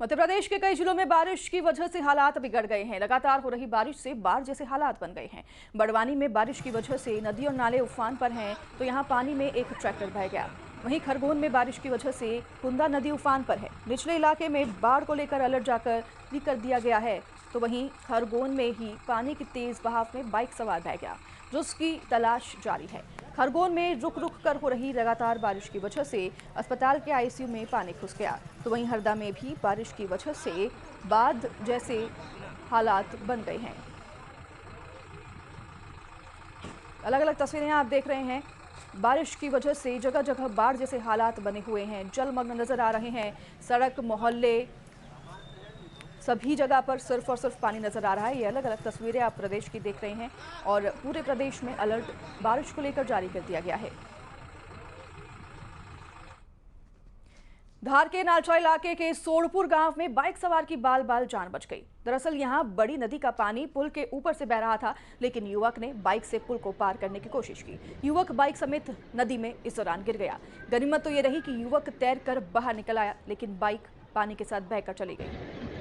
मध्य प्रदेश के कई जिलों में बारिश की वजह से हालात बिगड़ गए हैं। लगातार हो रही बारिश से बाढ़ जैसे हालात बन गए हैं। बड़वानी में बारिश की वजह से नदी और नाले उफान पर हैं, तो यहां पानी में एक ट्रैक्टर बह गया। वहीं खरगोन में बारिश की वजह से कुंदा नदी उफान पर है। निचले इलाके में बाढ़ को लेकर अलर्ट जारी कर दिया गया है, तो वहीं खरगोन में ही पानी की तेज बहाव में बाइक सवार बह गया, जिसकी तलाश जारी है। खरगोन में रुक रुक कर हो रही लगातार बारिश की वजह से अस्पताल के आईसीयू में पानी घुस गया, तो वहीं हरदा में भी बारिश की वजह से बाढ़ जैसे हालात बन गए हैं। अलग अलग तस्वीरें आप देख रहे हैं। बारिश की वजह से जगह जगह बाढ़ जैसे हालात बने हुए हैं, जलमग्न नजर आ रहे हैं। सड़क, मोहल्ले, सभी जगह पर सिर्फ और सिर्फ पानी नजर आ रहा है। ये अलग अलग तस्वीरें आप प्रदेश की देख रहे हैं और पूरे प्रदेश में अलर्ट बारिश को लेकर जारी कर दिया गया है। धार के नालचा इलाके के सोड़पुर गांव में बाइक सवार की बाल बाल जान बच गई। दरअसल यहां बड़ी नदी का पानी पुल के ऊपर से बह रहा था, लेकिन युवक ने बाइक से पुल को पार करने की कोशिश की। युवक बाइक समेत नदी में इस दौरान गिर गया। गनीमत तो ये रही कि युवक तैरकर बाहर निकल आया, लेकिन बाइक पानी के साथ बहकर चली गई।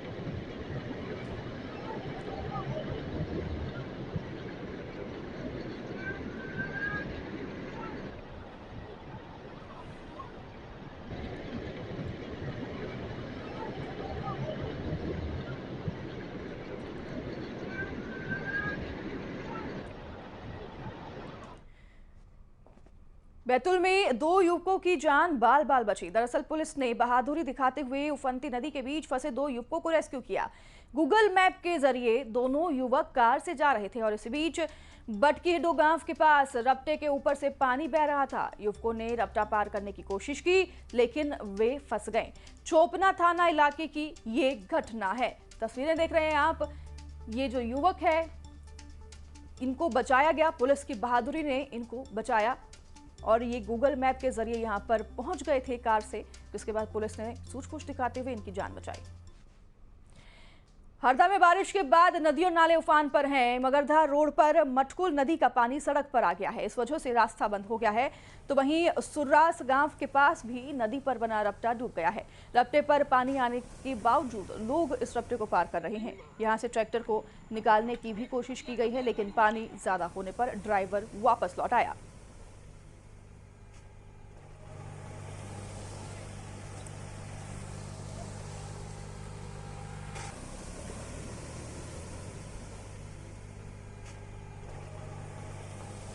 बैतूल में दो युवकों की जान बाल बाल बची। दरअसल पुलिस ने बहादुरी दिखाते हुए उफनती नदी के बीच फंसे दो युवकों को रेस्क्यू किया। गूगल मैप के जरिए दोनों युवक कार से जा रहे थे और इसी बीच बटकीडो गांव के पास रपटे के ऊपर से पानी बह रहा था। युवकों ने रपटा पार करने की कोशिश की, लेकिन वे फंस गए। चोपना थाना इलाके की ये घटना है। तस्वीरें देख रहे हैं आप। ये जो युवक है, इनको बचाया गया। पुलिस की बहादुरी ने इनको बचाया और ये गूगल मैप के जरिए यहां पर पहुंच गए थे कार से, जिसके बाद पुलिस ने सूझबूझ दिखाते हुए इनकी जान बचाई। हरदा में बारिश के बाद नदी और नाले उफान पर हैं। मगरधार रोड पर मटकुल नदी का पानी सड़क पर आ गया है, इस वजह से रास्ता बंद हो गया है। तो वहीं सुर्रास गांव के पास भी नदी पर बना रपटा डूब गया है। रपटे पर पानी आने के बावजूद लोग इस रपटे को पार कर रहे हैं। यहां से ट्रैक्टर को निकालने की भी कोशिश की गई है, लेकिन पानी ज्यादा होने पर ड्राइवर वापस लौट आया।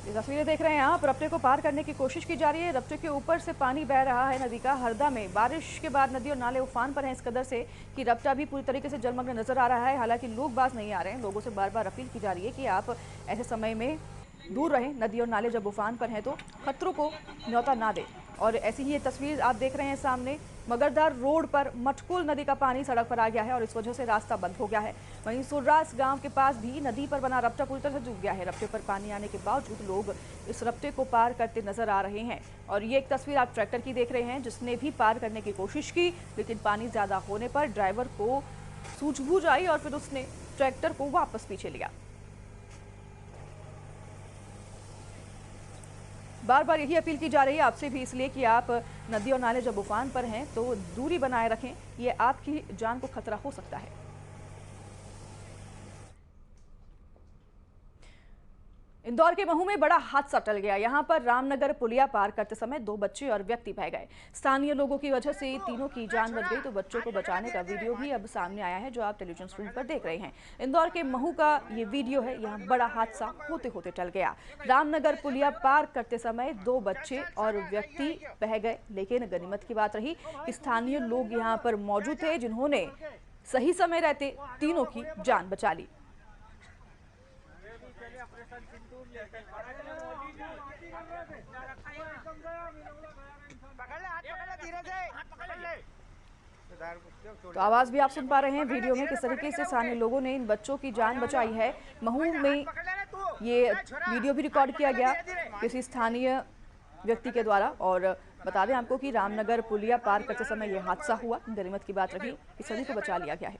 ये तस्वीरें देख रहे हैं आप। रपटे को पार करने की कोशिश की जा रही है। रपटे के ऊपर से पानी बह रहा है नदी का। हरदा में बारिश के बाद नदी और नाले उफान पर हैं, इस कदर से कि रपटा भी पूरी तरीके से जलमग्न नजर आ रहा है। हालांकि लोग बाज नहीं आ रहे हैं। लोगों से बार बार अपील की जा रही है कि आप ऐसे समय में दूर रहें। नदी और नाले जब उफान पर हैं तो खतरों को न्योता ना दें। और ऐसी ही ये तस्वीर आप देख रहे हैं सामने। मगरदार रोड पर मटकुल नदी का पानी सड़क पर आ गया है और इस वजह से रास्ता बंद हो गया है। वहीं सुर्रास गांव के पास भी नदी पर बना रपटा पूरी तरह से डूब गया है। रपटे पर पानी आने के बावजूद लोग इस रपटे को पार करते नजर आ रहे हैं। और ये एक तस्वीर आप ट्रैक्टर की देख रहे हैं, जिसने भी पार करने की कोशिश की, लेकिन पानी ज्यादा होने पर ड्राइवर को सूझबूझ आई और फिर उसने ट्रैक्टर को वापस पीछे लिया। बार बार यही अपील की जा रही है आपसे भी, इसलिए कि आप नदी और नाले जब उफान पर हैं तो दूरी बनाए रखें। ये आपकी जान को खतरा हो सकता है। इंदौर के महू में बड़ा हादसा टल गया। यहां पर रामनगर पुलिया पार करते समय दो बच्चे और व्यक्ति बह गए। स्थानीय लोगों की वजह से तीनों की जान बच गई। तो बच्चों को बचाने का वीडियो भी अब सामने आया है, जो आप टेलीविजन स्क्रीन पर देख रहे हैं। इंदौर के महू का ये वीडियो है। यहाँ बड़ा हादसा होते होते टल गया। रामनगर पुलिया पार करते समय दो बच्चे और व्यक्ति बह गए, लेकिन गनीमत की बात रही कि स्थानीय लोग यहाँ पर मौजूद थे, जिन्होंने सही समय रहते तीनों की जान बचा ली। तो आवाज भी आप सुन पा रहे हैं वीडियो में, किस तरीके से स्थानीय लोगों ने इन बच्चों की जान बचाई है। महू में ये वीडियो भी रिकॉर्ड किया गया किसी स्थानीय व्यक्ति के द्वारा। और बता दें आपको कि रामनगर पुलिया पार करते समय यह हादसा हुआ। गनीमत की बात रही कि सभी को बचा लिया गया है।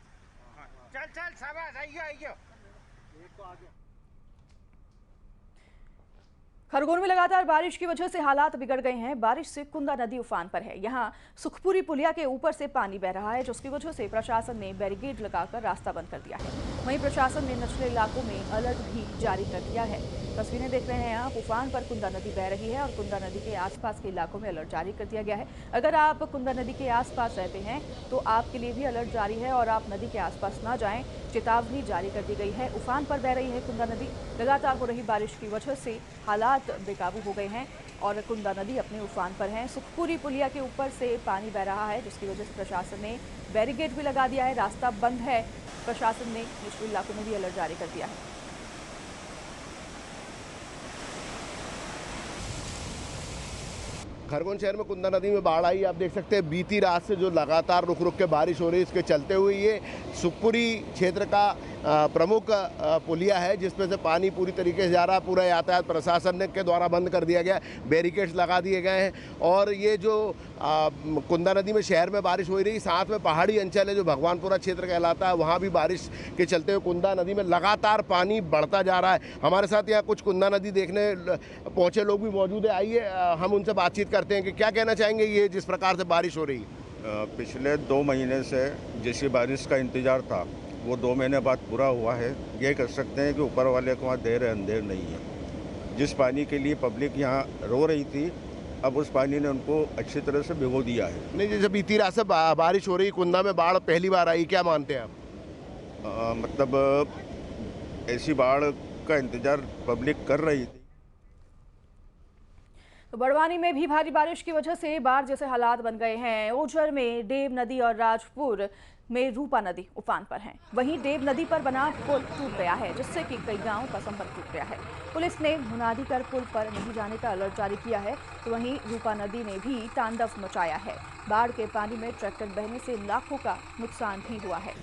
खरगोन में लगातार बारिश की वजह से हालात बिगड़ गए हैं। बारिश से कुंदा नदी उफान पर है। यहां सुखपुरी पुलिया के ऊपर से पानी बह रहा है, जिसकी वजह से प्रशासन ने बैरिकेड लगाकर रास्ता बंद कर दिया है। वहीं प्रशासन ने निचले इलाकों में अलर्ट भी जारी कर दिया है। तस्वीरें देख रहे हैं आप, उफान पर कुंदा नदी बह रही है और कुंदा नदी के आसपास के इलाकों में अलर्ट जारी कर दिया गया है। अगर आप कुंदा नदी के आसपास रहते हैं तो आपके लिए भी अलर्ट जारी है और आप नदी के आसपास ना जाएं, चेतावनी जारी कर दी गई है। उफान पर बह रही है कुंदा नदी। लगातार हो रही बारिश की वजह से हालात बेकाबू हो गए हैं और कुंदा नदी अपने उफान पर है। सुखपुरी पुलिया के ऊपर से पानी बह रहा है, जिसकी वजह से प्रशासन ने बैरिकेड भी लगा दिया है, रास्ता बंद है। प्रशासन ने निचले इलाकों में भी अलर्ट जारी कर दिया है। खरगोन शहर में कुंदा नदी में बाढ़ आई। आप देख सकते हैं बीती रात से जो लगातार रुक रुक के बारिश हो रही है, इसके चलते हुए ये सुखपुरी क्षेत्र का प्रमुख पुलिया है, जिसमें से पानी पूरी तरीके से जा रहा है। पूरा यातायात प्रशासन के द्वारा बंद कर दिया गया है, बैरिकेड्स लगा दिए गए हैं। और ये जो कुंदा नदी में शहर में बारिश हो रही, साथ में पहाड़ी अंचल है जो भगवानपुरा क्षेत्र कहलाता है, वहाँ भी बारिश के चलते हुए कुंदा नदी में लगातार पानी बढ़ता जा रहा है। हमारे साथ यहाँ कुछ कुंदा नदी देखने पहुँचे लोग भी मौजूद है। आइए हम उनसे बातचीत करते हैं कि क्या कहना चाहेंगे ये जिस प्रकार से बारिश हो रही है। पिछले 2 महीने से जैसी बारिश का इंतज़ार था वो 2 महीने बाद पूरा हुआ है। ये कह सकते हैं कि ऊपर वाले को वहाँ देर अंधेर नहीं है। जिस पानी के लिए पब्लिक यहाँ रो रही थी, अब उस पानी ने उनको अच्छी तरह से भिगो दिया है। नहीं, जैसे बीती रात से बारिश हो रही, कुंदा में बाढ़ पहली बार आई, क्या मानते हैं आप? मतलब ऐसी बाढ़ का इंतज़ार पब्लिक कर रही थी। तो बड़वानी में भी भारी बारिश की वजह से बाढ़ जैसे हालात बन गए हैं। ओझर में डेव नदी और राजपुर में रूपा नदी उफान पर है। वहीं डेव नदी पर बना पुल टूट गया है, जिससे कि कई गांवों का संपर्क टूट गया है। पुलिस ने मुनादी कर पुल पर नहीं जाने का अलर्ट जारी किया है। तो वहीं रूपा नदी ने भी तांडव मचाया है। बाढ़ के पानी में ट्रैक्टर बहने से लाखों का नुकसान भी हुआ है।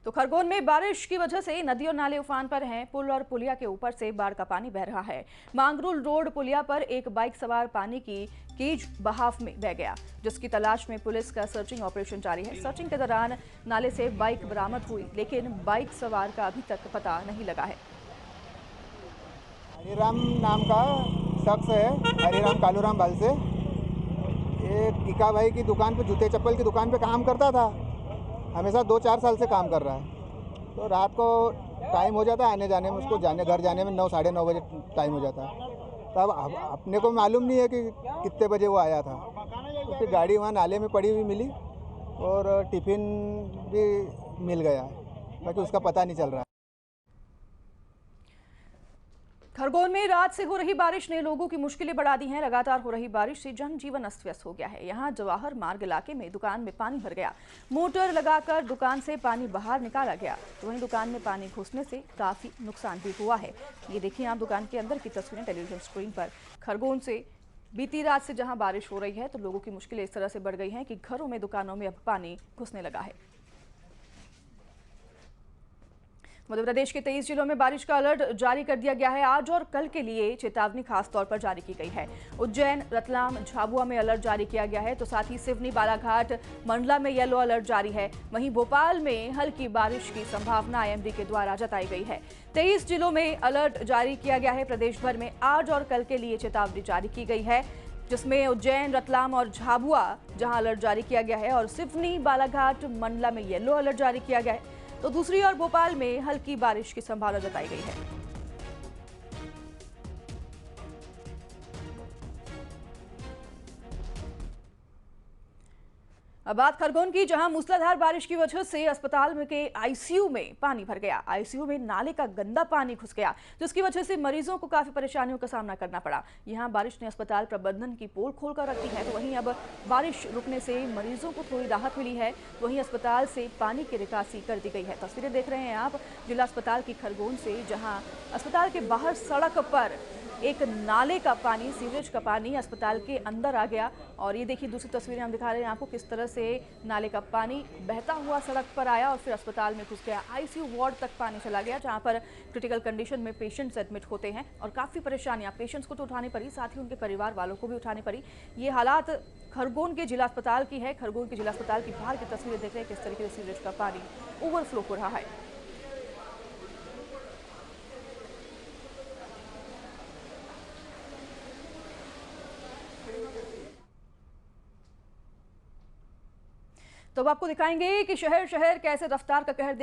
तो खरगोन में बारिश की वजह से नदी और नाले उफान पर हैं। पुल और पुलिया के ऊपर से बाढ़ का पानी बह रहा है। मांगरूल रोड पुलिया पर एक बाइक सवार पानी की केज बहाव में बह गया, जिसकी तलाश में पुलिस का सर्चिंग ऑपरेशन जारी है। सर्चिंग के दौरान नाले से बाइक बरामद हुई, लेकिन बाइक सवार का अभी तक पता नहीं लगा है। हरिराम नाम का शख्स है, हरिराम कालूराम बाल से। ये टीका भाई की दुकान पे, जूते चप्पल की दुकान पे काम करता था। हमेशा 2-4 साल से काम कर रहा है। तो रात को टाइम हो जाता है आने जाने में, उसको घर जाने में 9 साढ़े 9 बजे टाइम हो जाता है। तब अपने को मालूम नहीं है कि कितने बजे वो आया था। उसकी गाड़ी वहाँ नाले में पड़ी हुई मिली और टिफ़िन भी मिल गया, बाकी उसका पता नहीं चल रहा है। खरगोन में रात से हो रही बारिश ने लोगों की मुश्किलें बढ़ा दी हैं। लगातार हो रही बारिश से जनजीवन अस्त व्यस्त हो गया है। यहां जवाहर मार्ग इलाके में दुकान में पानी भर गया। मोटर लगाकर दुकान से पानी बाहर निकाला गया, तो वहीं दुकान में पानी घुसने से काफी नुकसान भी हुआ है। ये देखिए आप दुकान के अंदर की तस्वीरें टेलीविजन स्क्रीन पर। खरगोन से बीती रात से जहां बारिश हो रही है, तो लोगों की मुश्किलें इस तरह से बढ़ गई हैं कि घरों में, दुकानों में अब पानी घुसने लगा है। मध्य प्रदेश के 23 जिलों में बारिश का अलर्ट जारी कर दिया गया है। आज और कल के लिए चेतावनी खास तौर पर जारी की गई है। उज्जैन, रतलाम, झाबुआ में अलर्ट जारी किया गया है, तो साथ ही सिवनी, बालाघाट, मंडला में येलो अलर्ट जारी है। वहीं भोपाल में हल्की बारिश की संभावना आईएमडी के द्वारा जताई गई है। 23 जिलों में अलर्ट जारी किया गया है। प्रदेश भर में आज और कल के लिए चेतावनी जारी की गई है, जिसमें उज्जैन, रतलाम और झाबुआ जहां अलर्ट जारी किया गया है, और सिवनी, बालाघाट, मंडला में येलो अलर्ट जारी किया गया है। तो दूसरी ओर भोपाल में हल्की बारिश की संभावना जताई गई है। अब बात खरगोन की, जहां मूसलाधार बारिश की वजह से अस्पताल में के आईसीयू में पानी भर गया। आईसीयू में नाले का गंदा पानी घुस गया, जिसकी वजह से मरीजों को काफी परेशानियों का सामना करना पड़ा। यहां बारिश ने अस्पताल प्रबंधन की पोल खोलकर रख दी है। तो वहीं अब बारिश रुकने से मरीजों को थोड़ी राहत मिली है। वहीं अस्पताल से पानी की निकासी कर दी गई है। तस्वीरें देख रहे हैं आप जिला अस्पताल की खरगोन से, जहाँ अस्पताल के बाहर सड़क पर एक नाले का पानी, सीवरेज का पानी अस्पताल के अंदर आ गया। और ये देखिए दूसरी तस्वीरें हम दिखा रहे हैं आपको, किस तरह से नाले का पानी बहता हुआ सड़क पर आया और फिर अस्पताल में घुस गया। आईसीयू वार्ड तक पानी चला गया, जहां पर क्रिटिकल कंडीशन में पेशेंट्स एडमिट होते हैं और काफ़ी परेशानियां पेशेंट्स को तो उठानी पड़ी, साथ ही उनके परिवार वालों को भी उठानी पड़ी। ये हालात खरगोन के जिला अस्पताल की है। खरगोन के जिला अस्पताल की बाहर की तस्वीरें देख रहे हैं किस तरीके से सीवरेज का पानी ओवरफ्लो हो रहा है। तो अब आपको दिखाएंगे कि शहर शहर कैसे रफ्तार का कहर